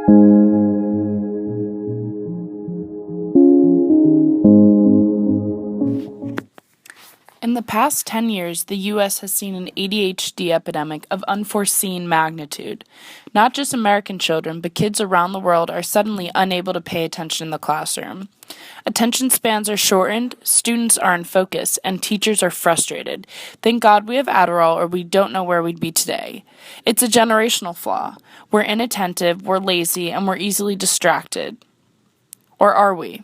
In the past 10 years, the U.S. has seen an ADHD epidemic of unforeseen magnitude. Not just American children, but kids around the world are suddenly unable to pay attention in the classroom. Attention spans are shortened, students are unfocused, and teachers are frustrated. Thank God we have Adderall, or we don't know where we'd be today. It's a generational flaw. We're inattentive, we're lazy, and we're easily distracted. Or are we?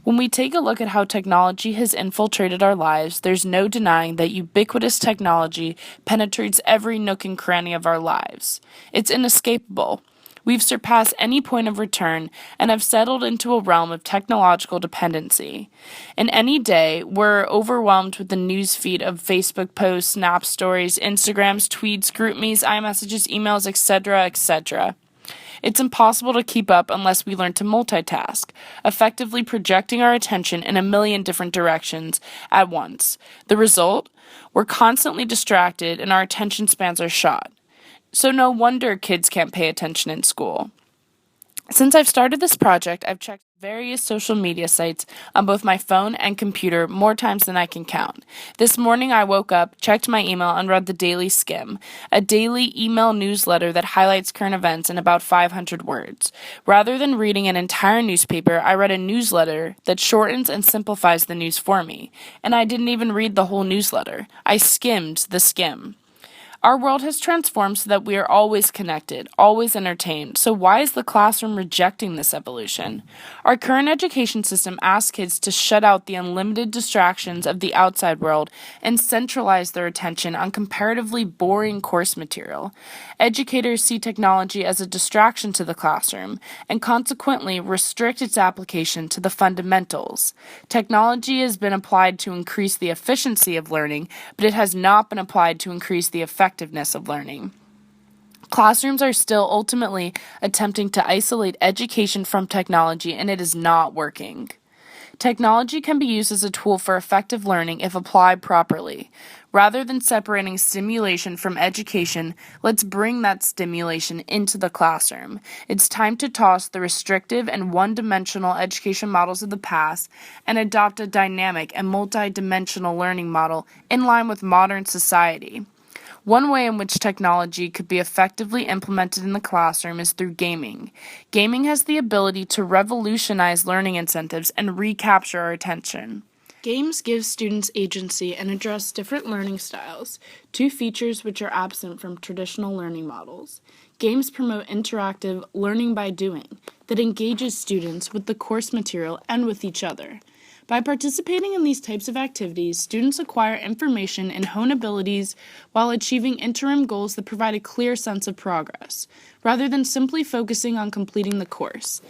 When we take a look at how technology has infiltrated our lives, there's no denying that ubiquitous technology penetrates every nook and cranny of our lives. It's inescapable. We've surpassed any point of return and have settled into a realm of technological dependency. In any day, we're overwhelmed with the news feed of Facebook posts, Snap stories, Instagrams, tweets, GroupMes, iMessages, emails, etc., etc. It's impossible to keep up unless we learn to multitask, effectively projecting our attention in a million different directions at once. The result? We're constantly distracted and our attention spans are shot. So no wonder kids can't pay attention in school. Since I've started this project, I've checked various social media sites on both my phone and computer more times than I can count. This morning I woke up, checked my email, and read the Daily Skim, a daily email newsletter that highlights current events in about 500 words. Rather than reading an entire newspaper, I read a newsletter that shortens and simplifies the news for me. And I didn't even read the whole newsletter. I skimmed the skim. Our world has transformed so that we are always connected, always entertained. So why is the classroom rejecting this evolution? Our current education system asks kids to shut out the unlimited distractions of the outside world and centralize their attention on comparatively boring course material. Educators see technology as a distraction to the classroom and consequently restrict its application to the fundamentals. Technology has been applied to increase the efficiency of learning, but it has not been applied to increase the effectiveness of learning. Classrooms are still ultimately attempting to isolate education from technology, and it is not working. Technology can be used as a tool for effective learning if applied properly. Rather than separating stimulation from education, let's bring that stimulation into the classroom. It's time to toss the restrictive and one-dimensional education models of the past and adopt a dynamic and multi-dimensional learning model in line with modern society. One way in which technology could be effectively implemented in the classroom is through gaming. Gaming has the ability to revolutionize learning incentives and recapture our attention. Games give students agency and address different learning styles, two features which are absent from traditional learning models. Games promote interactive learning by doing that engages students with the course material and with each other. By participating in these types of activities, students acquire information and hone abilities while achieving interim goals that provide a clear sense of progress, rather than simply focusing on completing the course.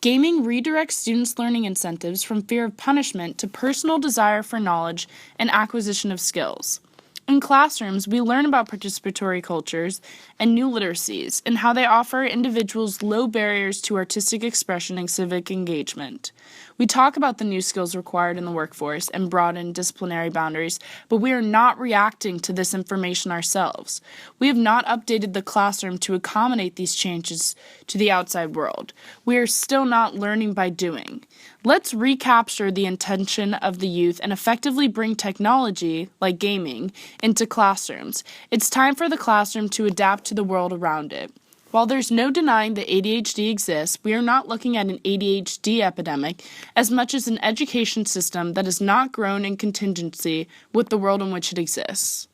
Gaming redirects students' learning incentives from fear of punishment to personal desire for knowledge and acquisition of skills. In classrooms, we learn about participatory cultures and new literacies and how they offer individuals low barriers to artistic expression and civic engagement. We talk about the new skills required in the workforce and broaden disciplinary boundaries, but we are not reacting to this information ourselves. We have not updated the classroom to accommodate these changes to the outside world. We are still not learning by doing. Let's recapture the intention of the youth and effectively bring technology, like gaming, into classrooms. It's time for the classroom to adapt to the world around it. While there's no denying that ADHD exists, we are not looking at an ADHD epidemic as much as an education system that has not grown in contingency with the world in which it exists.